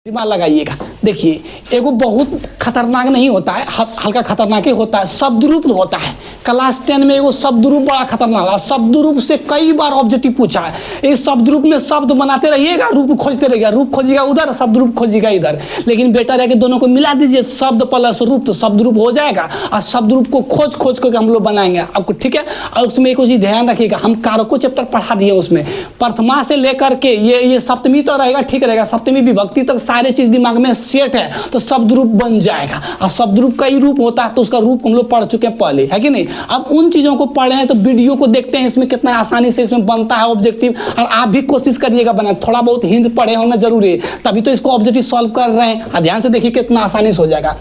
दिमाग लगाइएगा। देखिए एगो बहुत खतरनाक नहीं होता है, हल्का खतरनाक ही होता है, शब्द होता है। क्लास 10 में एगो शब्द रूप बड़ा खतरनाक है। शब्द रूप से कई बार ऑब्जेक्टिव पूछा है। इस शब्द रूप में शब्द बनाते रहिएगा, रूप खोजते रहिएगा, रूप खोजिएगा उधर, शब्द रूप खोजिएगा इधर। लेकिन बेटर है कि दोनों को मिला दीजिए, शब्द प्लस रूप, तो शब्द रूप हो जाएगा। और शब्द रूप को खोज खोज करके हम लोग बनाएंगे आपको, ठीक है। और उसमें एक चीज ध्यान रखिएगा, हम कारकों चैप्टर पढ़ा दिए, उसमें प्रथमा से लेकर के ये सप्तमी तो रहेगा, ठीक रहेगा, सप्तमी विभक्ति तक सारे चीज दिमाग में सेट है तो शब्द रूप बन जाएगा। और शब्द रूप कई रूप होता है तो उसका रूप हम लोग पढ़ चुके हैं पहले, है कि नहीं। अब उन चीजों को पढ़े हैं तो वीडियो को देखते हैं, इसमें कितना आसानी से इसमें बनता है ऑब्जेक्टिव। और आप भी कोशिश करिएगा बनाए, थोड़ा बहुत हिंद पढ़े होंगे जरूरी है, तभी तो इसको ऑब्जेक्टिव सॉल्व कर रहे हैं। ध्यान से देखिए कितना आसानी से हो जाएगा।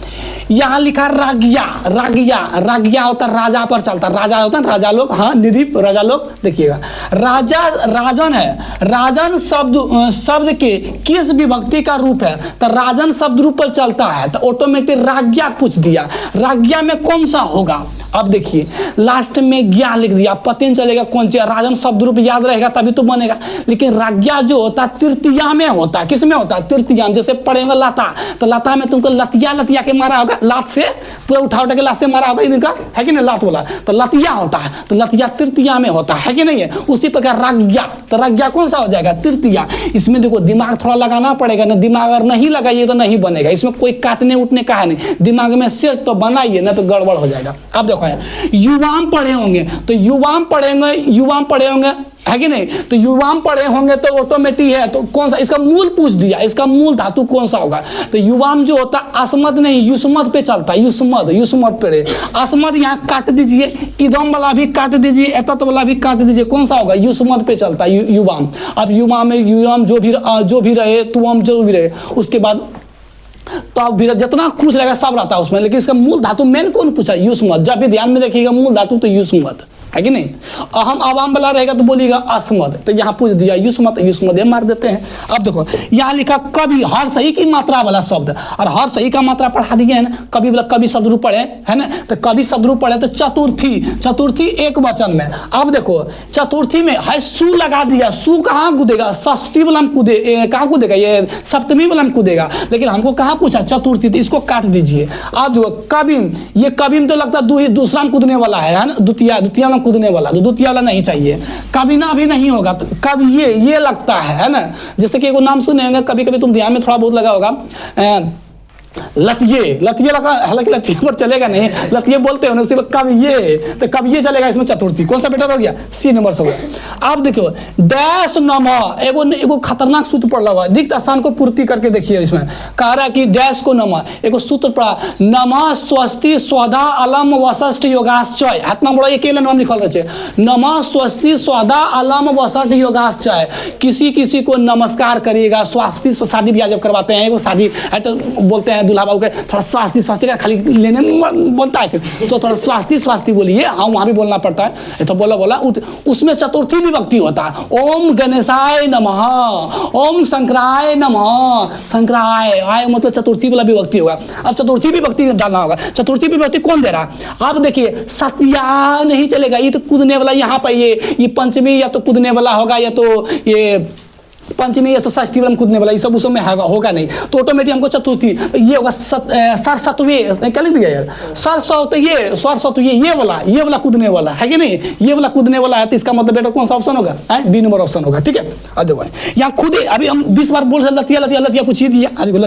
यहाँ लिखा रागिया, रागिया, रागिया होता है राजा पर चलता, राजा होता है राजा लोग, हाँ निरीप राजा लोग। देखिएगा राजा राजन है, राजन शब्द के किस विभक्ति का रूप है, तो राजन शब्द रूप पर चलता है तो ऑटोमेटिक राज्ञा पूछ दिया, राज्ञा में कौन सा होगा। अब देखिए लास्ट में ज्ञा लिख दिया, पता नहीं चलेगा कौन सी। राजन शब्द रूप याद रहेगा तभी तो बनेगा। लेकिन राज्ञा जो होता है तृतीया में होता है, किस में होता है, तृतीया में। जैसे पढ़ेंगे लता, तो लता में तुमको लतिया लतिया के मारा होगा, लात से पूरा उठा के लात से मारा होगा इनका, है कि नहीं, लात वाला तो लतिया होता है, तो लतिया तृतीया में होता है कि नहीं है। उसी प्रकार राज्ञा, तो राज्ञा कौन सा हो जाएगा, तृतीया। इसमें देखो दिमाग थोड़ा लगाना पड़ेगा ना, दिमाग अगर नहीं लगाइए तो नहीं बनेगा। इसमें कोई काटने उठने का है नहीं, दिमाग में सेट तो बनाइए ना तो गड़बड़ हो जाएगा। अब देखो युवाम पढ़े होंगे तो युवाम पढ़े होंगे है कि नहीं, तो युवाम पढ़े होंगे तो ऑटोमेटिक है, तो कौन सा इसका मूल पूछ दिया, इसका मूल धातु कौन सा होगा। तो युवाम जो होता है अस्मद नहीं युष्मद पे चलता है, युष्मद पे अस्मद यहाँ काट दीजिए, इदम वाला भी काट दीजिए, एतत वाला भी काट दीजिए, कौन सा होगा, युष्मद पे चलता है युवाम। अब युवाम में युवाम जो भी रहे, तुम जो भी रहे, उसके बाद तो अब भी जितना कुछ रहेगा सब रहता है उसमें। लेकिन इसका मूल धातु मेन कौन पूछा, युष्मद। जब भी ध्यान में रखिएगा मूल धातु तो युष्मद, है कि नहीं। अहम आवाम वाला रहेगा तो बोलिएगा अस्मद, तो यहाँ पूछ दिया युष्मद, युष्मद मार देते हैं। अब देखो यहाँ लिखा कवि, हर सही की मात्रा वाला शब्द, और हर सही का मात्रा पढ़ा दिया है ना, कवि वाला कवि शब्द रूप पढ़े है ना, तो कवि शब्द रूप पढ़े तो चतुर्थी, चतुर्थी एक वचन में। अब देखो चतुर्थी में है सु लगा दिया, सु कहाँ कूदेगा, षष्ठी वाला में कूदे, कहाँ कूदेगा, ये सप्तमी वाला में कूदेगा। लेकिन हमको कहाँ पूछा चतुर्थी, तो इसको काट दीजिए। अब देखो कविम, ये कविम तो लगता है दूसरा में कूदने वाला है ना, द्वितीय में कूदने वाला, तो द्वितीय वाला नहीं चाहिए। कविना भी नहीं होगा तो कब ये लगता है ना। जैसे कि एगो नाम सुनेंगे कभी कभी, तुम ध्यान में थोड़ा बहुत लगा होगा, लतिये लगा, हालांकि लतिये पर चलेगा नहीं, लतिये बोलते हो ना, उसी पर कब ये, तो कब ये चलेगा, इसमें चतुर्थी कौन सा बेटर हो गया, सी नंबर से हो गया। अब देखो डैश नमा, एगो खतरनाक सूत्र पढ़ हुआ, रिक्त स्थान को पूर्ति करके देखिए। इसमें कह रहा है कि डैश को नमा, एगो सूत्र पढ़ा, नमा स्वस्ति स्वधा अलम वसष्ट योगाश्चय, इतना बड़ा एक नाम लिखल रहे, नमा स्वस्ति स्वधा अलम वसष्ट योगाश्चय। किसी को नमस्कार करिएगा, स्वास्थ्य शादी ब्याह जब करवाते हैं, एगो शादी है तो बोलते हैं दूल्हा बाबू के थोड़ा स्वास्थ्य का खाली लेने में बनता है, तो थोड़ा स्वास्थ्य बोलिए, हाँ वहाँ भी बोलना पड़ता है, तो बोला उसमें चतुर्थी विभक्ति होता है। ओम गणेशाय नमः, ओम शंकराय नमः, शंकराय आय मतलब चतुर्थी वाला विभक्ति होगा। अब चतुर्थी विभक्ति डालना होगा, चतुर्थी विभक्ति कौन दे रहा। अब देखिए सत्या नहीं चलेगा, ये तो कूदने वाला, यहाँ पर ये पंचमी या तो कूदने वाला होगा, या तो ये पंचमी या तो षष्ठी वाला कूदने वाला, ये सब उसमें होगा नहीं, तो ऑटोमेटिक हमको चतुर्थी ये होगा। सरसत्वे क्या लिख दिया यार, सरसत्वे ये वाला कूदने वाला है कि नहीं, ये वाला कूदने वाला है, तो इसका मतलब बेटा कौन सा ऑप्शन होगा, बी नंबर ऑप्शन होगा, ठीक है। अब देखो यहाँ खुद अभी हम 20 बार बोल रहे लतिया लतिया लतिया पूछ ही दिया। देखो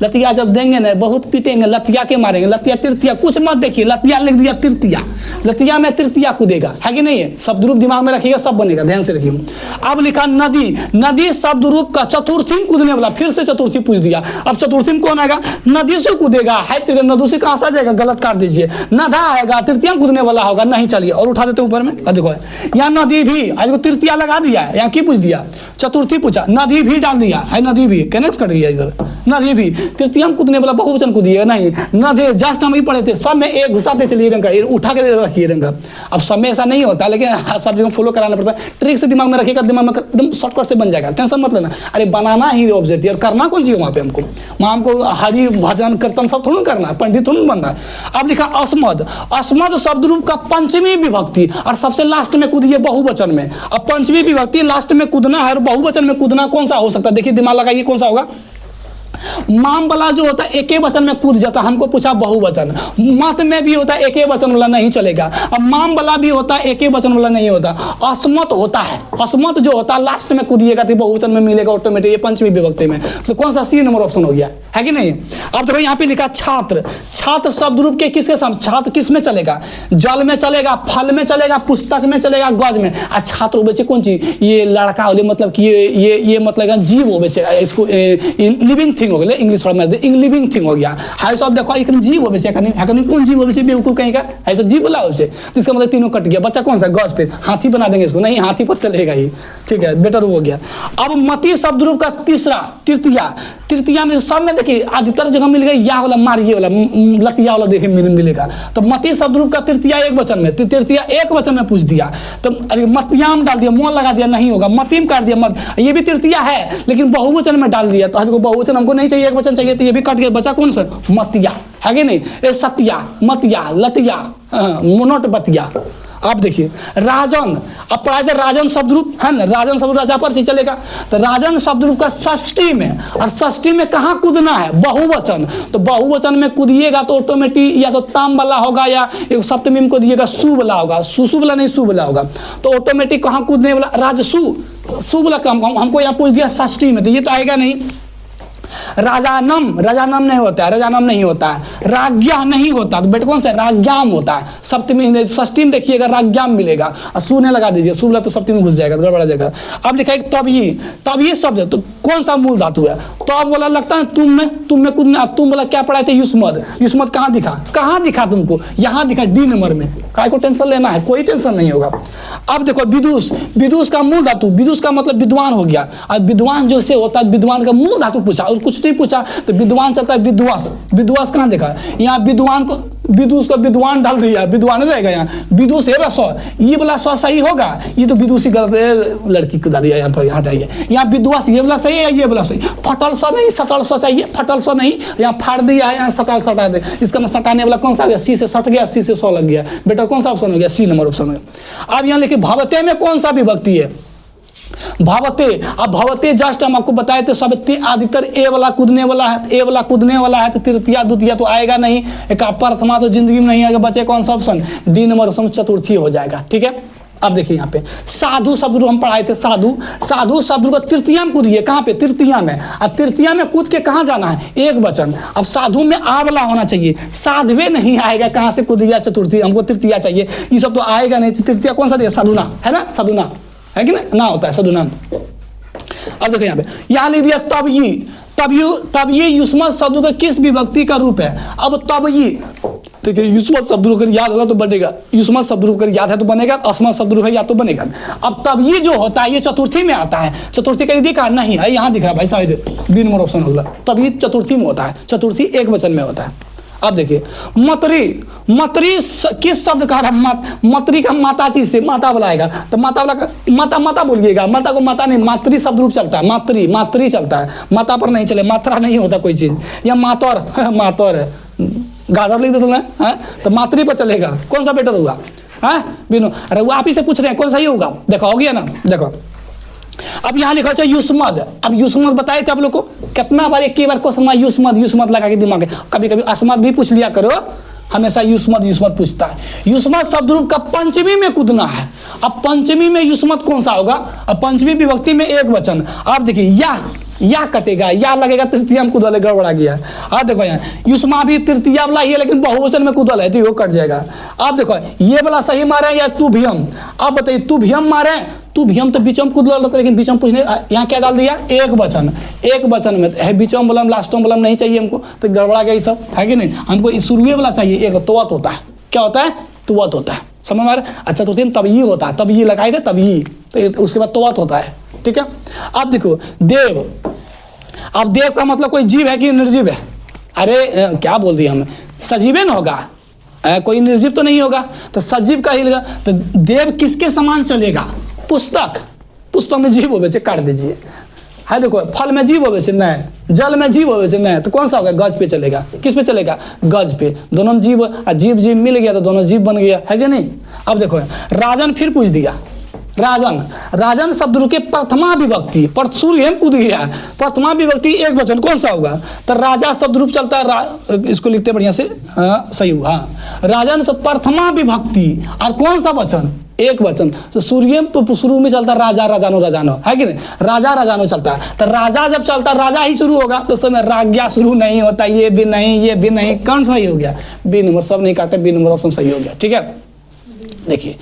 लतिया जब देंगे ना बहुत पीटेंगे, लतिया के मारेंगे, लतिया तृतीया कुछ मत देखिए, लतिया लिख दिया तृतीया, लतिया में तृतीया कूदेगा, है कि नहीं है। शब्द रूप दिमाग में रखिएगा, सब बनेगा, ध्यान से रखिए। अब लिखा नदी शब्द रूप का चतुर्थी में कूदने वाला, फिर से चतुर्थी पूछ दिया। अब चतुर्थी में कौन आएगा, नदी से कूदेगा, है नदी से कहां से आ जाएगा, गलत काट दीजिए, नदा आएगा, तृतीया में कूदने वाला होगा, नहीं चलिए और उठा देते ऊपर में। देखो यहाँ नदी भी, आज को तृतीया लगा दिया है, यहाँ की पूछ दिया, चतुर्थी पूछा, नदी भी डाल दिया है, नदी भी कनेक्ट कर दिया इधर, नदी भी तृतीया में कूदने वाला बहुवचन कूदिएगा नहीं, नदी जस्ट हम ही पढ़े थे, सब में एक घुसाते चलिए रंग का, उठा के रखिए रंग का। अब सब में ऐसा नहीं होता, लेकिन सब जगह फॉलो कराना पड़ता है, ट्रिक से दिमाग में रखिएगा, दिमाग में एकदम शॉर्टकट से बन जाएगा, टेंशन मत लेना। अरे बनाना ही ऑब्जेक्टिव, और करना कौन सी है वहां पे हमको, वहां हमको हरि भजन कीर्तन सब थोड़ा करना है, पंडित थोड़ा बनना है। अब लिखा अस्मद, अस्मद शब्द रूप का पंचमी विभक्ति, और सबसे लास्ट में कूदिए बहुवचन में। अब पंचमी विभक्ति लास्ट में कूदना है, और बहुवचन में कूदना कौन सा हो सकता है, देखिए दिमाग लगाइए कौन सा होगा। माम वाला जो होता है एक ही वचन में कूद जाता है, हमको पूछा बहुवचन। मत में भी होता है एक ही वचन वाला, नहीं चलेगा। अब माम वाला भी होता है एक ही वचन वाला, नहीं होता। अस्मत होता है, अस्मत जो होता है लास्ट में कूदिएगा तो बहुवचन में मिलेगा ऑटोमेटिक, ये पंचमी विभक्ति में। तो कौन सा सी नंबर ऑप्शन हो गया, है कि नहीं। अब देखो यहाँ पे लिखा छात्र, छात्र शब्द रूप के किसके साथ, छात्र किस में चलेगा, जल में चलेगा, फल में चलेगा, पुस्तक में चलेगा, गज में। आ छात्र हो कौन चीज, ये लड़का हो, मतलब कि ये मतलब जीव हो, इसको लिविंग थिंग हो गया, इंग्लिश लिविंग थिंग हो गया। हाई सब देखो एक जीव हो, कौन जीव हो, बेवकूफ कहीं का ऐसा जीव बोला उसे, तो इसका मतलब तीनों कट गया। बच्चा कौन सा, गज पे, हाथी बना देंगे इसको, नहीं हाथी पर चलेगा ही, ठीक है, बेटर हो गया। अब मती शब्द रूप का तीसरा तृतीया, तृतीया में सब में देखिए अधिकतर जगह मिल गई या वाला, मारिए वाला, लतिया वाला देखिए मिलेगा। तो मती शब्द रूप का तृतीया एक वचन में, तृतीया एक वचन में पूछ दिया, तो मतियाम डाल दिया, मोल लगा दिया, नहीं होगा, मतीम कर दिया, मत, ये भी तृतीया है लेकिन बहुवचन में डाल दिया, तो बहुवचन हमको नहीं चाहिए, एक वचन चाहिए, तो ये भी कट गया, बचा कौन सा, मतिया, है कि नहीं। ए सतिया, मतिया, लतिया, मोनोट बतिया। आप देखिए राजन, अब पढ़ाए थे राजन शब्द रूप, है ना, राजन शब्द राजा पर से चलेगा। तो राजन शब्द रूप का षष्ठी में, और षष्ठी में कहाँ कूदना है, बहुवचन। तो बहुवचन में कूदिएगा तो ऑटोमेटिक या तो ताम वाला होगा या एक सप्तमी में कूदिएगा सु वाला होगा, सुसु वाला नहीं सु वाला होगा, तो ऑटोमेटिक कहाँ कूदने वाला, राजसु, सु वाला काम हमको यहाँ पूछ दिया षष्ठी में, तो ये तो आएगा नहीं। राजानम, राजानम नहीं होता है, राजानम नहीं होता है, राज्ञा नहीं होता, तो बेटा कौन सा, राज्ञाम होता है। सप्तमी षष्ठी में देखिएगा राज्ञाम मिलेगा, और सूने लगा दीजिए, सूला तो सप्तमी में घुस जाएगा, गड़बड़ा जाएगा। अब लिखा है तभी, तभी शब्द, तो कौन सा मूल धातु है, तो अब बोला लगता है तुम में कुछ, तुम बोला क्या पढ़ाए थे, युष्मद, युष्मद कहाँ दिखा, कहाँ दिखा तुमको, यहाँ दिखा डी नंबर में, काय को टेंशन लेना है, कोई टेंशन नहीं होगा। अब देखो विदुष, विदुष का मूल धातु, विदुष का मतलब विद्वान हो गया, और विद्वान जो से होता है, विद्वान का मूल धातु पूछा और कुछ नहीं पूछा, तो विद्वान चलता है विद्वास, विद्वास कहाँ देखा, यहाँ विद्वान को, विदुष को विद्वान डाल दिया, विद्वान रहेगा यहाँ, विदुष है सौ, ये वाला सौ सही होगा, ये तो विदुषी गलत, लड़की को डाल दिया यहाँ पर, यहाँ जाइए, यहाँ विद्वास ये वाला सही है, ये वाला सही, फटल सौ नहीं, सटल सौ चाहिए, फटल सौ नहीं, यहाँ फाड़ दिया है, यहाँ सटल सटा दे, इसका मैं सटाने वाला कौन सा आ गया, सी से सट गया, सी से 100 लग गया, बेटा कौन सा ऑप्शन हो गया, सी नंबर ऑप्शन है। अब यहाँ लिखिए भवते में कौन सा विभक्ति है, भवते। अब भवते जस्ट हम आपको बताए थे सब अधिकतर ए वाला कूदने वाला है, ए वाला कूदने वाला है, तो तृतीया द्वितीय तो आएगा नहीं, एक प्रथमा तो जिंदगी में नहीं आएगा, बचे कौन सा ऑप्शन, डी नंबर ऑप्शन चतुर्थी हो जाएगा, ठीक है। अब देखिए यहाँ पे साधु शब्द हम पढ़ाए थे, साधु, साधु शब्द को तृतीया में कूदिए, कहाँ पे, तृतीया में, और तृतीया में कूद के कहाँ जाना है, एक वचन। अब साधु में आ वाला होना चाहिए, साधवे नहीं आएगा, कहाँ से कूद गया चतुर्थी, हमको तृतीया चाहिए, ये सब तो आएगा नहीं, तृतीया कौन सा दिया, साधुना, है ना, साधुना है कि ना होता है, साधुना। अब देखो यहाँ पे, यहाँ लिख दिया तब ये, तब ये युष्मत शब्द का किस विभक्ति का रूप है। अब तब ये देखिए, युष्मत शब्द रूप याद होगा तो बनेगा, युष्मत शब्द रूप याद है तो बनेगा, अस्मत शब्द रूप है या तो बनेगा। अब तब ये जो होता है ये चतुर्थी में आता है, चतुर्थी कहीं दिखा नहीं है, यहाँ दिख रहा है भाई साहब, बी नंबर ऑप्शन होगा, तब ये चतुर्थी में होता है, चतुर्थी एक वचन में होता है। अब देखिए मतरी, मतरी किस शब्द का रहा, मतरी का माता चीज से माता बुलाएगा, तो माता वाला माता, माता बोलिएगा, माता को माता नहीं, मातृ शब्द रूप चलता है, मातृ, मातृ चलता है, माता पर नहीं चले, मात्रा नहीं होता कोई चीज, या मातौर, मातौर गाजर लिख देते हैं, तो मातृ पर चलेगा, कौन सा बेटर होगा, हाँ बिनो, अरे वो आप ही से पूछ रहे हैं कौन सा ही होगा, देखो हो गया ना, देखो अब यहाँ लिखा है युष्मद। अब युष्मद बताए थे आप लोग को कितना बार, एक बार क्वेश्चन में युष्मद युष्मद लगा के दिमाग में, कभी कभी अस्मद भी पूछ लिया करो, हमेशा युष्मद युष्मद पूछता है। युष्मद शब्द रूप का पंचमी में कूदना है। अब पंचमी में युष्मद कौन सा होगा, अब पंचमी विभक्ति में एक वचन। अब देखिए या कटेगा, या लगेगा तृतीया में कूदल, गड़बड़ा गया। अब देखो यहाँ युष्मा भी तृतीया वाला ही है लेकिन बहुवचन में कूदल है, तो वो कट जाएगा। अब देखो ये वाला सही मारे या तू भीम, अब बताइए तू भीम मारे, तू भीम तो बीचम कूदल, लेकिन बीचम पूछने यहाँ क्या डाल दिया, एक वचन, एक वचन में है, बीचम बोलम लास्टम बोलम नहीं चाहिए हमको, तो गड़बड़ा गया ये सब, है कि नहीं, हमको शुरुए वाला चाहिए, एक तुवत होता है, क्या होता है, तुवत होता है, समझ में आ रहा है। अच्छा तो तब ये होता है, तब ये लगाए थे तब ये, तो उसके बाद तुवत होता है, ठीक है। अब देखो देव, अब देव का मतलब कोई जीव है कि निर्जीव है, अरे क्या बोल दिया हमें, सजीवे न होगा, कोई निर्जीव तो नहीं होगा, तो सजीव का ही लगा। तो देव किसके समान चलेगा, पुस्तक, पुस्तक में जीव होवे से काट दीजिए, है देखो फल में जीव होवे से नहीं, जल में जीव होवे से नहीं, तो कौन सा होगा, गज पे चलेगा, किस पे चलेगा, गज पे, दोनों जीव, जीव जीव मिल गया तो दोनों जीव बन गया, है कि नहीं। अब देखो राजन फिर पूछ दिया, राजन, राजन शब्द रूप के प्रथमा विभक्ति, पर सूर्य कूद गया, प्रथमा विभक्ति एक वचन कौन सा होगा? तो राजा शब्द रूप चलता है, इसको लिखते बढ़िया से, हाँ सही हुआ, हाँ राजन से प्रथमा विभक्ति और कौन सा वचन? एक वचन। तो सूर्य तो शुरू में चलता राजा राजानो राजानो, है कि नहीं? राजा राजानो चलता है, तो राजा जब चलता राजा ही शुरू होगा, तो समय राज्ञा शुरू नहीं होता, ये भी नहीं, ये भी नहीं, कौन सही हो गया? बी नंबर, सब नहीं काटे, बी नंबर ऑप्शन सही हो गया। ठीक है, देखिए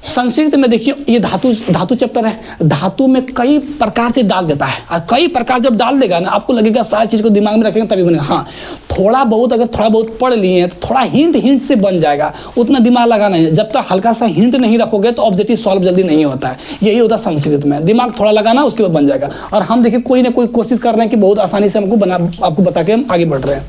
संस्कृत में देखिए ये धातु चैप्टर है, धातु में कई प्रकार से डाल देता है, और कई प्रकार जब डाल देगा ना आपको लगेगा सारी चीज़ को दिमाग में रखेंगे तभी बनेगा। हाँ थोड़ा बहुत, अगर थोड़ा बहुत पढ़ लिए हैं तो थोड़ा हिंट से बन जाएगा, उतना दिमाग लगाना है। जब तक हल्का सा हिंट नहीं रखोगे तो ऑब्जेक्टिव सॉल्व जल्दी नहीं होता है, यही होता है संस्कृत में, दिमाग थोड़ा लगाना उसके बाद बन जाएगा। और हम देखिए कोई ना कोई कोशिश कर रहे हैं कि बहुत आसानी से हमको आपको बता के हम आगे बढ़ रहे हैं।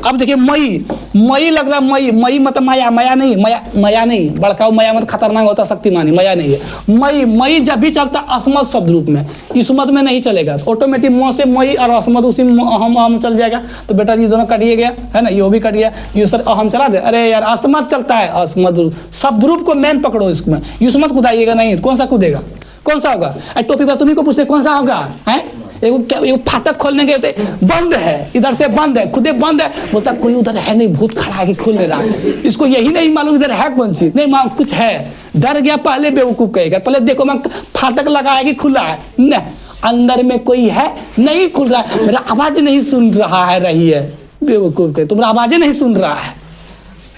अब देखिए मई लग रहा है, मई मतलब माया नहीं, बड़काऊ माया मत खतरनाक होता, शक्तिमानी माया नहीं है। मई जब भी चलता अस्मद शब्द रूप में, इसमत में नहीं चलेगा, ऑटोमेटिक मुँह से मई और अस्मद उसी हम चल जाएगा। तो बेटा ये दोनों कटिए गया है ना, ये भी कट गया, ये सर हम चला दे, अरे यार अस्मद चलता है, अस्मद शब्द रूप को मेन पकड़ो, इसमें युष्मत कूदाइएगा नहीं, कौन सा कूदेगा, कौन सा होगा? टोपी पर तुम्ही को पूछते कौन सा होगा, है एगो फाटक खोलने गए थे, बंद है, इधर से बंद है, खुदे बंद है, बोलता कोई उधर है नहीं, भूत खड़ा है कि खुल नहीं रहा, इसको यही नहीं मालूम इधर है कौन सी, नहीं मालूम कुछ है, डर गया, पहले बेवकूफ कहेगा, पहले देखो मैं फाटक लगा है कि खुला है, नहीं अंदर में कोई है, नहीं खुल रहा है, मेरा आवाज नहीं सुन रहा है, रही है, बेवकूफ कहे तुम्हारा आवाजें नहीं सुन रहा है,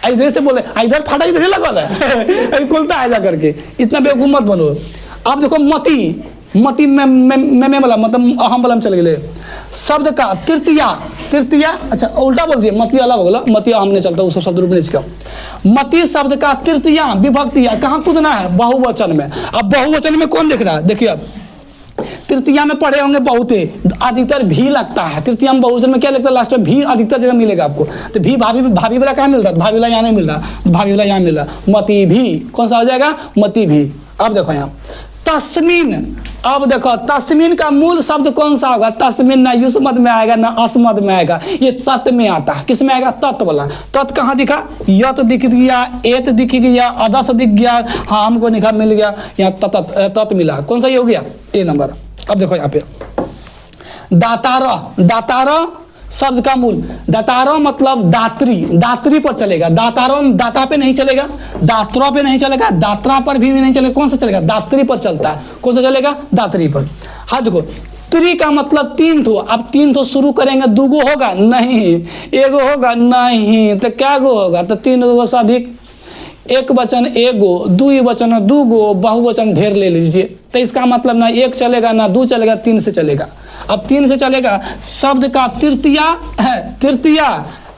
इधर से बोले इधर फाटक इधर लगा है खुलता है जा करके, इतना बेवकूफ मत बनो। अब देखो मती में वाला मतलब अहम वाला में चले गए शब्द का तृतीया, अच्छा उल्टा बोल दिए, मती अलग होगा, मती अहम नहीं चलता, उस शब्द रूप नहीं सीखा। मती शब्द का तृतीया विभक्ति कहाँ कूदना है? बहुवचन में। अब बहुवचन में कौन लिख रहा है? देखिए अब तृतीया में पढ़े होंगे बहुते, अधिकतर भी लगता है, तृतीया में बहुवचन में क्या लगता है? लास्ट में भी अधिकतर जगह मिलेगा आपको। तो भी भाभी वाला कहाँ मिल रहा है? भाभी वाला यहाँ नहीं मिल रहा, भाभी वाला यहाँ मिल रहा, मती भी कौन सा हो जाएगा? मती भी। अब देखो यहाँ तस्मीन, अब देखो तस्मीन का मूल शब्द कौन सा होगा? तस्मीन ना युष्मत में आएगा ना अस्मद में आएगा, ये तत् में आता है। किस में आएगा? तत् वाला। तत् कहाँ दिखा? यत दिख गया, एत दिख गया, अदस दिख गया, हाँ हमको निखा मिल गया, यहाँ तत् मिला, कौन सा ये हो गया? ए नंबर। अब देखो यहाँ पे दातारा शब्द का मूल, दातारो मतलब दात्री पर चलेगा, दातारो दाता पे नहीं चलेगा, दात्रों पे नहीं चलेगा, दात्रा पर भी नहीं चलेगा, कौन सा चलेगा? दात्री पर चलता है, कौन सा चलेगा? दात्री पर। हाँ देखो त्रि का मतलब तीन ठो, अब तीन ठो शुरू करेंगे, दूगो होगा नहीं, एगो होगा नहीं, तो क्या गो होगा? तो तीन गो से अधिक, एक वचन एगो, दुई वचन दूगो, बहुवचन ढेर ले लीजिए, तो इसका मतलब ना एक चलेगा ना दो चलेगा, तीन से चलेगा। अब तीन से चलेगा, शब्द का तृतीया है, तृतीया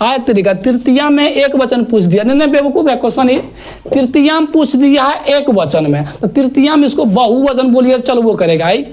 आय तरीका, तृतीया में एक वचन पूछ दिया, नहीं बेवकूफ है क्वेश्चन, ये तृतीया में पूछ दिया है एक वचन में, तो तृतीया में इसको बहुवचन बोलिए चलो वो करेगा। आई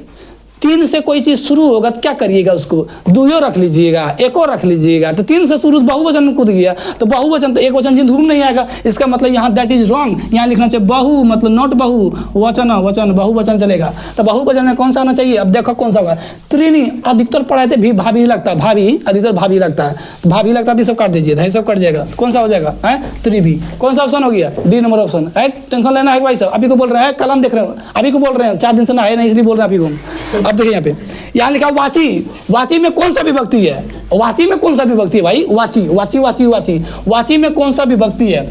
तीन से कोई चीज शुरू होगा तो क्या करिएगा? उसको दुयो रख लीजिएगा, एको रख लीजिएगा, तो तीन से शुरू बहुवचन में कूद गया, तो बहुवचन तो एक वचन जिंदगी नहीं आएगा, इसका मतलब यहाँ दैट इज रॉन्ग, यहाँ लिखना चाहिए बहु मतलब नॉट बहु, वचन बहुवचन चलेगा। तो बहुवचन में कौन सा आना चाहिए? अब देखो कौन सा होगा? त्रिनी अधिकतर पढ़ाए थे भी भाभी लगता है, भाभी अधिकतर भाभी लगता है, भाभी लगता है, सब काट दीजिए, सब कट जाएगा, कौन सा हो जाएगा? है त्रिभी। कौन सा ऑप्शन हो गया? डी नंबर ऑप्शन है। टेंशन लेना है भाई साहब, अभी को बोल रहे हैं, कलम देख रहे हो, अभी को बोल रहे हैं, 4 दिन से ना है नहीं इसलिए बोल रहे हैं अभी को। अब देखिए यहाँ पे, यहाँ लिखा वाची, वाची में कौन सा विभक्ति है? वाची में कौन सा विभक्ति है भाई? वाची में कौन सा विभक्ति है?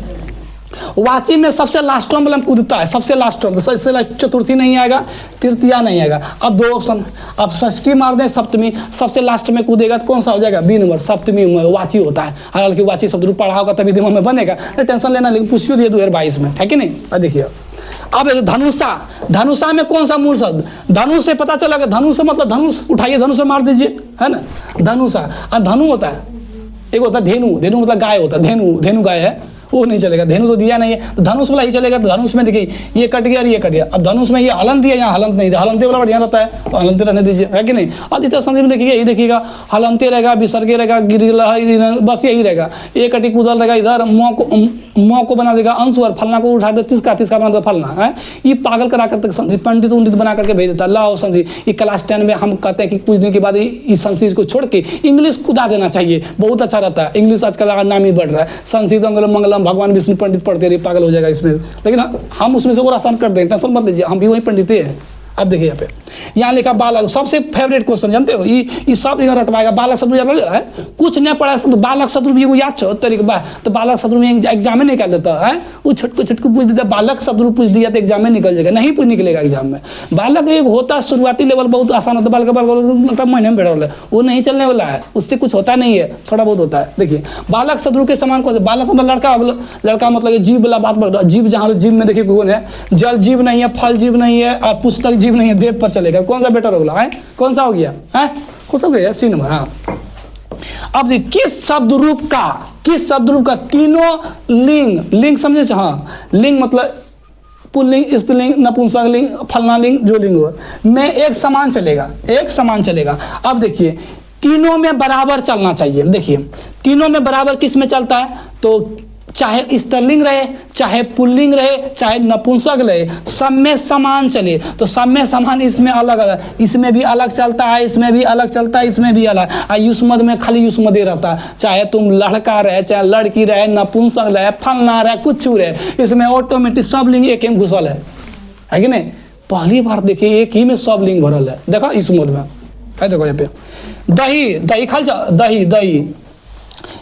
वाची में सबसे लास्ट में मतलब कूदता है, सबसे लास्ट में, सबसे चतुर्थी नहीं आएगा, तृतीया नहीं आएगा। अब दो ऑप्शन, अब षष्ठी मार दें, सप्तमी, सबसे लास्ट में कूदेगा तो कौन सा हो जाएगा? बी नंबर, सप्तमी में वाची होता है। हालांकि वाची शब्द रूप पढ़ा होगा तभी दिमाग में बनेगा, टेंशन लेना, लेकिन पूछ लीजिए 2022 में, है कि नहीं? देखिए अब धनुषा में कौन सा मूल शब्द? धनुष से पता चला, धनुष मतलब धनुष उठाइए, धनुष से मार दीजिए, है ना? धनुषा, धनु होता है, एक होता है धेनु मतलब गाय होता है, धेनु गाय है, वो नहीं चलेगा, धेनु तो दिया नहीं है, तो धनुष वाला ही चलेगा। तो धनुष में देखिए ये कट गया और ये कट गया, अब धनुष में ये हलंत दिया, यहाँ हलंत नहीं दिया, हलंते वाला बढ़िया रहता है, तो हलंते रहने दीजिए, है कि नहीं? आदित्य संधि में देखिए यही देखिएगा, हलंते रहेगा, विसर्गे रहेगा, गिर, बस यही रहेगा, एक कटी कुदल रहेगा, इधर मौ को बना देगा अंशवर, फलना को उठा दे तिसका बना देगा फलना, है ये पागल करा कर संधि पंडित उंडित बना करके भेज देता है। लाओ संधि, ये क्लास 10 में हम कहते हैं कि कुछ दिन के बाद इस संस्कृत को छोड़ के इंग्लिश कुदा देना चाहिए, बहुत अच्छा रहता है, इंग्लिश आजकल नाम ही बढ़ रहा है, संस्कृत मंगलम राम भगवान विष्णु पंडित पढ़ते रहिए, पागल हो जाएगा इसमें। लेकिन हम उसमें से और आसान कर देंगे, टेंशन मत लीजिए, हम भी वही पंडित ही हैं। अब देखिए यहाँ पे, यहाँ लिखा बालक, सबसे फेवरेट क्वेश्चन जानते हो, ये सब यहाँ रटवाएगा। बालक शत्रु याद है, कुछ नहीं पढ़ा, बालक शत्रु भी याद छो तरीके बा, तो बालक शत्रु में एग्जाम में निकाल देता है, वो छटकू पूछ देता, बालक शत्रु पूछ दिया तो एग्जाम में निकल जाएगा, नहीं पूछ निकलेगा एग्जाम में। बालक एक होता है शुरुआती लेवल बहुत आसान होता है, बालक महीने में बैठा वाला है, वो नहीं चलने वाला है, उससे कुछ होता नहीं है, थोड़ा बहुत होता है। देखिए बालक शत्रु के समान कौन से, बालक मतलब लड़का, लड़का मतलब जीव वाला बात बोल रहा, जीव जहाँ जीव में देखिए कौन है, जल जीव नहीं है, फल जीव नहीं है, और पुस्तक जीव नहीं है, देव पर चलेगा, कौन सा बेटर होगा है, कौन सा हो गया है, कौन सा हो गया सी नंबर। हाँ अब देखिए किस शब्द रूप का तीनों लिंग, लिंग समझे, हाँ लिंग मतलब पुल्लिंग, स्त्रीलिंग, नपुंसकलिंग, फलना लिंग, जो लिंग हो में एक समान चलेगा। अब देखिए तीनों में बराबर चलना चाहिए। देखिए तीनों में बराबर किस में चलता है, तो चाहे स्त्रीलिंग रहे, चाहे पुल्लिंग रहे, चाहे नपुंसक रहे, सब में समान चले। तो सब में समान, इसमें अलग अलग, इसमें भी अलग चलता है, इसमें भी अलग चलता है, इसमें भी अलग। युष्मद में खाली युष्मद ही रहता है, चाहे तुम लड़का रहे, चाहे लड़की रहे, नपुंसक रहे, फलना रहे, कुछ रहे, इसमें ऑटोमेटिक सब लिंग एक में घुसल है कि नहीं। पहली बार देखिए एक ही में सब लिंग भरल है, देखो युष्मद में है, देखो यहाँ पे दही, दही खाल जा, दही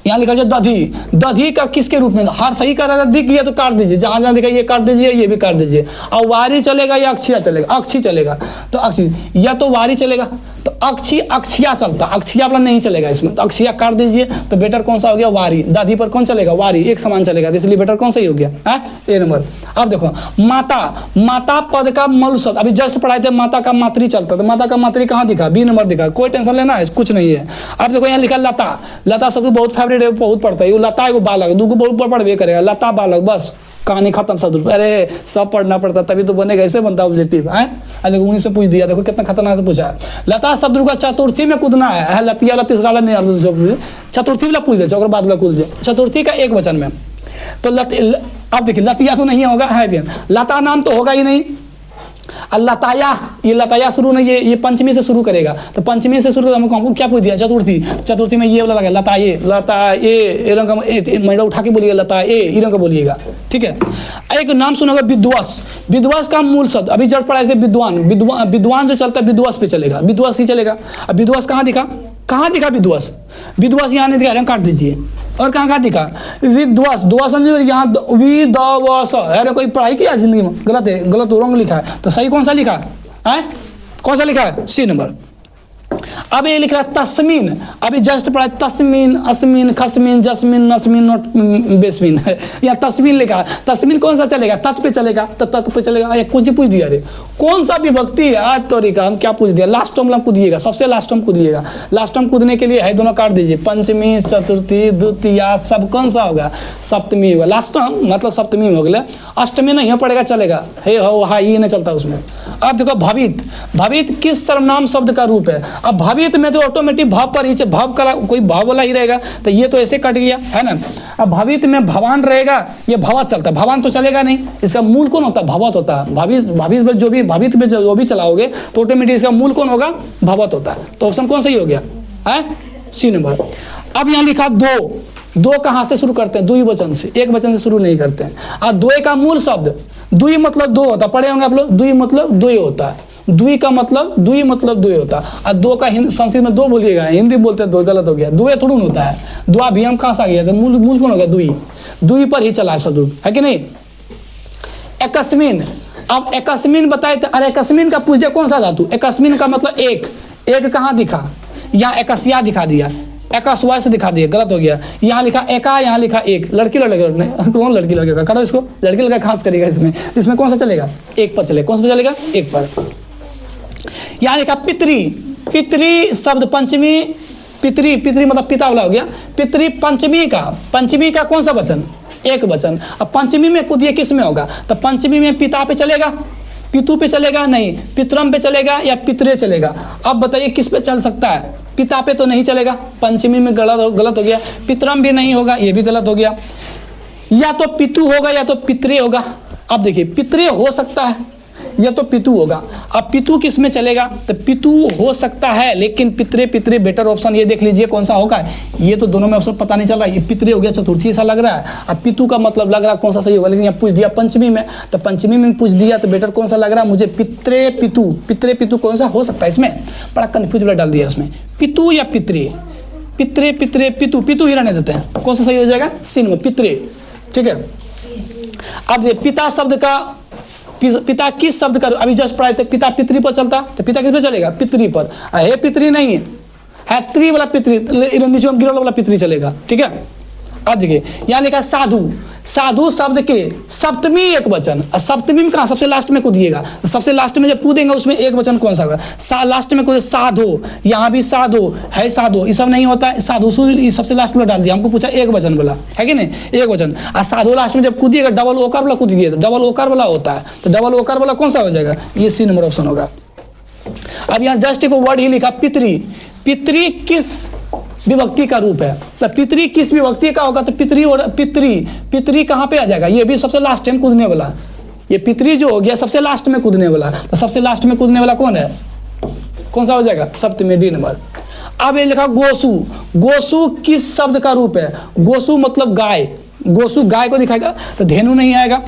यहाँ लिखा जाए दधी, दधी का किसके रूप में, हर सही कर रहा दिख गया तो काट दीजिए, जहां जहां दिखा ये काट दीजिए, ये भी काट दीजिए। और वारी चलेगा या अक्षिया चलेगा, अक्षी चलेगा, तो अक्षी या तो वारी चलेगा, तो अक्षी अक्षिया चलता, अक्षिया वाला नहीं चलेगा इसमें, तो अक्षिया काट दीजिए, तो बेटर कौन सा हो गया, वारी। दधी पर कौन चलेगा, वारी, एक समान चलेगा, इसलिए बेटर कौन सा ही हो गया है, ए नंबर। अब देखो माता, माता पद का मूल शब्द, अभी जस्ट पढ़ाए थे, माता का मातृ चलता, तो माता का मातृ कहाँ दिखा, बी नंबर दिखा, कोई टेंशन लेना है कुछ नहीं है। अब देखो यहाँ लिखा लता, लता शब्द बहुत फेवरेट है, बहुत पढ़ता है, लता एगो बालक, दूगो बहुत पढ़वे करेगा, लता बालक, बस कहानी खत्म शब्द। अरे सब पढ़ना पड़ता तभी तो बनेगा, ऐसे बनता ऑब्जेक्टिव है। देखो उन्हीं से पूछ दिया, देखो कितना खतरनाक से पूछा है। लता शब्द का चतुर्थी में कूदना है, लतिया वाला तीसरा वाला नहीं, चतुर्थी वाला पूछ दे, बाद वाला कूद दे, चतुर्थी का एक वचन में। तो अब देखिए लतिया तो नहीं होगा, है लता नाम तो होगा ही नहीं। लताया, ये लताया शुरू नहीं, ये पंचमी से शुरू करेगा, तो पंचमी से शुरू हमको क्या पूछ दिया, चतुर्थी, चतुर्थी में ये वाला लगा लताये, लताये रंग का मैडा उठा के बोलिएगा, लताये ये रंग का बोलिएगा, ठीक है। एक नाम सुनोगा विद्वास, विद्वास का मूल शब्द अभी जड़ पढ़ाए थे, विद्वान, विद्वान जो चलता है विद्वास पे चलेगा, विद्वास ही चलेगा। अब विद्वास कहाँ दिखा, विद्वास, विद्वास यहाँ नहीं दिखा, काट दीजिए। और कहाँ दिखा विद्वास, द्वास यहाँ विद्वास, अरे कोई पढ़ाई किया जिंदगी में, गलत है, गलत रॉन्ग लिखा है, तो सही कौन सा लिखा है, कौन सा लिखा है, सी नंबर। अब ये लिख रहा है तस्मीन, अभी जस्ट पढ़ा तस्मीन, अस्मीन, खस्मीन, जस्मीन, नस्मीन, नोट बेस्मीन, या तस्मीन लिखा। तस्मीन कौन सा चलेगा, तत् पे चलेगा, तो तत् पे चलेगा। या कुछ पूछ दिया, अरे कौन सा विभक्ति है, आज तरीका हम क्या पूछ दिया, लास्ट टर्म में कूदिएगा, सबसे लास्ट टर्म कूदिएगा। लास्ट टर्म कूदने के लिए है दोनों काट दीजिए, पंचमी, चतुर्थी, द्वितीया, सब कौन सा होगा, सप्तमी होगा। लास्ट टर्म मतलब सप्तमी में हो गया, अष्टमी नहीं पड़ेगा, चलेगा, हे हो हा ये नहीं चलता उसमें। अब देखो भवित, भवित किस सर्वनाम शब्द का रूप है। अब भवित में तो ऑटोमेटिक भाव पर ही, भाव का कोई भाव वाला ही रहेगा, तो ये तो ऐसे कट गया है ना। अब भवित में भवान रहेगा, ये भवत चलता है, भवान तो चलेगा नहीं, इसका मूल कौन होता है, भवत होता है। भवित में जो भी भवित में जो भी चलाओगे तो ऑटोमेटिक इसका मूल कौन होगा, भवत होता है। तो ऑप्शन कौन सही हो गया है, सी नंबर। अब यहाँ लिखा दो, दो कहाँ से शुरू करते हैं, दुई वचन से, एक वचन से शुरू नहीं करते हैं। और द्वय का मूल शब्द, दुई मतलब दो होता है, पढ़े होंगे आप लोग, दुई मतलब द्वय होता है, दुई का मतलब दुई मतलब द्वय होता है। और दो का संस्कृत में दो बोलिएगा, हिंदी बोलते हैं दो, गलत हो गया, द्वय थोड़ा होता है, द्वा भी हम कहाँ से आ गया, मूल कौन हो गया, दुई, दुई पर ही चला है शब्द, है कि नहीं। एकस्मिन, अब एकस्मिन बताए थे, अरे एकस्मिन का पूछ दिया कौन सा धातु, एकस्मिन का मतलब एक, एक कहाँ दिखा, यहाँ एकस्या दिखा दिया, एकस्वा से दिखा दिया, गलत हो गया। यहाँ लिखा एका, यहाँ लिखा एक, लड़की लड़के कौन लड़की लड़के करो इसको, लड़की लड़का खास करेगा इसमें, इसमें कौन सा चलेगा, एक पर चलेगा, कौन सा चलेगा, एक पर। यहाँ लिखा पितरी, पितरी शब्द पंचमी, पितरी, पितरी मतलब पिता वाला हो गया, पितरी पंचमी का कौन सा वचन, एक वचन। अब पंचमी में कूदिए किस में होगा, तो पंचमी में पिता पे चलेगा, पितु पे चलेगा नहीं, पितरम पे चलेगा या पितरे चलेगा। अब बताइए किस पे चल सकता है, पिता पे तो नहीं चलेगा, पंचमी में गलत हो गया, पितरम भी नहीं होगा, ये भी गलत हो गया, या तो पितु होगा या तो पितरे होगा। अब देखिए पितरे हो सकता है ये तो पितु होगा। अब पितु किस में चलेगा, तो पितु हो सकता है, लेकिन पितरे पितरे बेटर ऑप्शन। ये देख लीजिए कौन सा होगा, ये तो दोनों में ऑप्शन पता नहीं चल रहा है। ये पितरे हो गया, चतुर्थी ऐसा लग रहा है। अब पितु का मतलब लग रहा है कौन सा सही होगा, लेकिन यहाँ पूछ दिया पंचमी में, तो पंचमी में पूछ दिया तो बेटर कौन सा लग रहा है मुझे, पितरे पितु। पितरे पितु कौन सा हो सकता है, इसमें बड़ा कंफ्यूज वाला डाल दिया इसमें, पितु या पितरे, पितरे पितरे पितु, पितु ही रहने देते हैं। कौन सा सही हो जाएगा, सी नंबर पितरे। ठीक है, अब ये पिता शब्द का, पिता किस शब्द का, अभी जस्ट पढ़ाए थे, पिता पितरी पर चलता, तो पिता किस पर चलेगा, पितरी पर। है पितरी नहीं है त्री वाला पितरी, नीचे गिरोल वाला पितरी चलेगा। ठीक है, अब देखिए यहाँ लिखा साधु, साधु शब्द के सप्तमी एक वचन, सप्तमी में कहाँ सबसे लास्ट में कूदिएगा, सबसे लास्ट में जब कूदेंगे उसमें एक वचन कौन सा होगा, लास्ट में कूदे साधो, यहाँ भी साधो है, साधो ये सब नहीं होता है, साधु सबसे लास्ट में डाल दिया, हमको पूछा एक वचन बोला है कि नहीं, एक वचन। और साधु लास्ट में जब कूदिएगा डबल ओकर वाला कूद दिए, तो डबल ओकर वाला होता है, तो डबल ओकर वाला कौन सा हो जाएगा, ये सी नंबर ऑप्शन होगा। अब यहाँ जस्ट एक वर्ड ही लिखा पितरी, पितरी किस विभक्ति का रूप है, तो पितरी किस विभक्ति का होगा, तो पितरी और पितरी, पितरी कहाँ पे आ जाएगा, ये भी सबसे लास्ट टाइम कूदने वाला, ये पितरी जो हो गया सबसे लास्ट में कूदने वाला, तो सबसे लास्ट में कूदने वाला कौन है, कौन सा हो जाएगा, सप्तमी डी नंबर। अब ये लिखा गोसु, गोसु किस शब्द का रूप है, गोसु मतलब गाय, गोसु गाय को दिखाएगा, तो धेनु नहीं आएगा,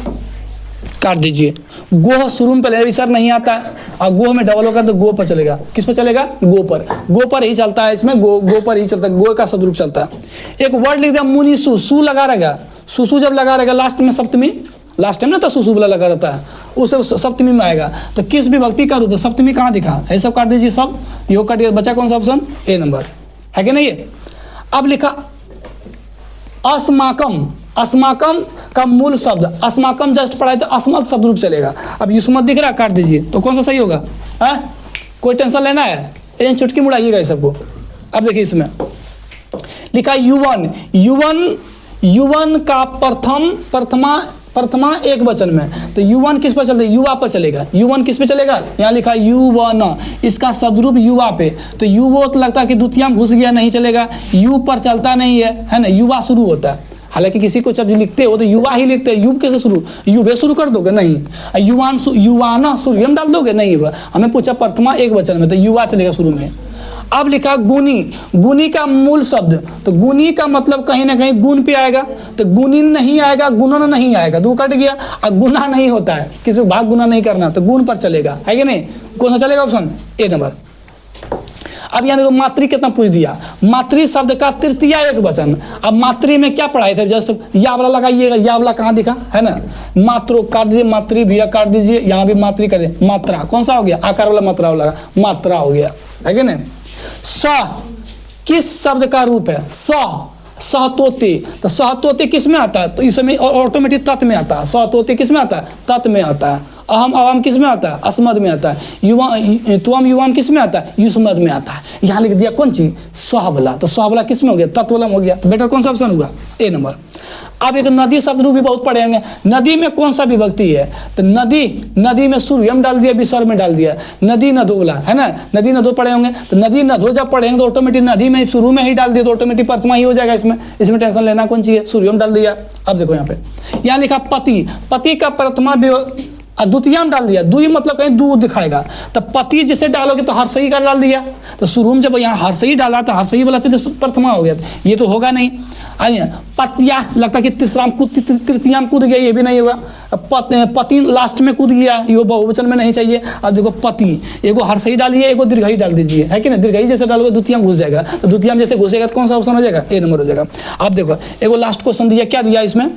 काट दीजिए। गोह शुरू में पहले सर नहीं आता है, और गोह में डबल होकर तो गो पर चलेगा, किस पर चलेगा, गो पर, गो पर ही चलता है, इसमें गो पर ही चलता है, गो का शब्द रूप चलता है। एक वर्ड लिख दिया मुनिसु, सु लगा रहेगा, सुसु जब लगा रहेगा लास्ट में सप्तमी, लास्ट टाइम ना था सुसु वाला लगा रहता है, उसे सप्तमी में आएगा, तो किस विभक्ति का रूप है, सप्तमी कहाँ दिखा है, सब काट दीजिए, सब योग काट दिया, बचा कौन सा ऑप्शन, ए नंबर है कि नहीं है। अब लिखा अस्माकम, अस्माकम का मूल शब्द, अस्माकम जस्ट पढ़ाए तो अस्मत् शब्द रूप चलेगा। अब युष्मत दिख रहा है, काट दीजिए, तो कौन सा सही होगा, है कोई टेंशन लेना है, लेकिन चुटकी मुड़ाइएगा ये सबको। अब देखिए इसमें लिखा युवन, युवन, युवन का प्रथमा एक वचन में, तो युवन किस पर चलता है, युवा पर चलेगा, युवन किस पे चलेगा, यहाँ लिखा युवन, इसका शब्द रूप युवा पे, तो युवो तो लगता है कि द्वितीय में घुस गया, नहीं चलेगा, यु पर चलता नहीं है ना, युवा शुरू होता है, हालांकि किसी को जब लिखते हो तो युवा ही लिखते हैं, युव कैसे शुरू, युवे शुरू कर दोगे, नहीं, युवान युवाना शुरू हम डाल दोगे, नहीं हुआ, हमें पूछा प्रथमा एक वचन में, तो युवा चलेगा शुरू में। अब लिखा गुनी, गुनी का मूल शब्द, तो गुनी का मतलब कहीं ना कहीं गुण पे आएगा, तो गुणी नहीं आएगा, गुणन नहीं आएगा, दो कट गया, और गुना नहीं होता है, किसी को भाग गुना नहीं करना, तो गुण पर चलेगा, है कि नहीं, कौन सा चलेगा ऑप्शन, ए नंबर। अब यहाँ देखो मातृ कितना पूछ दिया, मातृ शब्द का तृतीय एक वचन, अब मातृ में क्या पढ़ाए थे, जस्ट या वाला लगाइएगा, या वाला कहाँ दिखा है ना, मात्रो काट दीजिए, मातृ भैया काट दीजिए, यहाँ भी मातृ कर दे, मात्रा कौन सा हो गया, आकार वाला मात्रा वाला, मात्रा हो गया, है कि नहीं। स किस शब्द का रूप है, स सहतोते, तो सहतोते किस में आता है, तो इसमें ऑटोमेटिक तत् में आता है, सहतोते किस में आता है, तत् में आता है, अहम अवम किस में आता है, अस्मद में आता है, युवा तुम युवाम किस में आता है, युष्मद में आता है। यहाँ लिख दिया कौन चीज, सहबला, तो सहबला किस में हो गया, तत्वला में हो गया, बेटा कौन सा ऑप्शन होगा, ए नंबर। अब एक नदी शब्द रूप भी बहुत पढ़ेंगे, नदी में कौन सा विभक्ति है, तो नदी, नदी में सूर्यम डाल दिया, विसर्ग में डाल दिया, नदी नदो बोला है ना, नदी नदो पढ़े होंगे, तो नदी नदो जब पढ़ेंगे तो ऑटोमेटिक नदी में शुरू में ही डाल दिया, तो ऑटोमेटिक प्रथमा ही हो जाएगा, इसमें इसमें टेंशन लेना कौन चाहिए, सूर्यम डाल दिया। अब देखो यहाँ पे, यहाँ लिखा पति, पति का प्रथमा द्वितीय में डाल दिया, द्वि मतलब कहीं दूर दिखाएगा, तो पति जिसे डालोगे तो हर्षई का डाल दिया, तो शुरू में जब यहाँ हर्षई डाला तो हर्षई वाला तो प्रथमा हो गया, ये तो होगा नहीं। आइए पतिया लगता कि तीसराम कूद, तृतीया में कूद गया, ये भी नहीं होगा। पति लास्ट में कूद गया, ये बहुवचन में नहीं चाहिए। अब देखो पति, एगो हर्षई डालिए, एगो दीर्घई डाल दीजिए, है कि नहीं, दीर्घई जैसे डालोगे द्वितीय में घुस जाएगा, तो द्वितीय में जैसे घुसेगा तो कौन सा ऑप्शन हो जाएगा, ए नंबर हो जाएगा। अब देखो एगो लास्ट क्वेश्चन दिया, क्या दिया इसमें,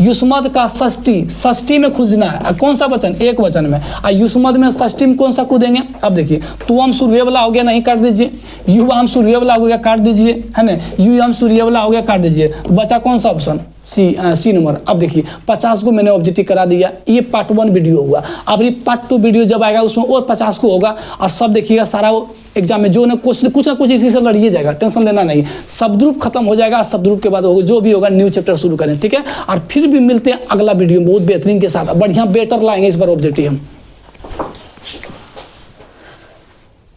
युष्मद का षष्ठी, षष्ठी में खोजना है, कौन सा वचन, एक वचन में, और युष्मद में षष्ठी में कौन सा कूदेंगे। अब देखिए तुम सूर्य वाला हो गया, नहीं काट दीजिए, युवाम सूर्य वाला हो गया, काट दीजिए, है ना, युवाम सूर्य वाला हो गया, काट दीजिए, बचा कौन सा ऑप्शन, सी नंबर। अब देखिए 50 को मैंने ऑब्जेक्टिव करा दिया, ये पार्ट 1 वीडियो हुआ, अब ये पार्ट 2 वीडियो जब आएगा उसमें और 50 को होगा, और सब देखिएगा सारा एग्जाम में जो ना कुछ ना कुछ इसी से लड़िए जाएगा, टेंशन लेना नहीं, शब्द रूप खत्म हो जाएगा, शब्द रूप के बाद होगा जो भी होगा न्यू चैप्टर शुरू करें, ठीक है। और फिर भी मिलते हैं अगला वीडियो में बहुत बेहतरीन के साथ, बढ़िया बेटर लाएंगे इस बार ऑब्जेक्टिव हम।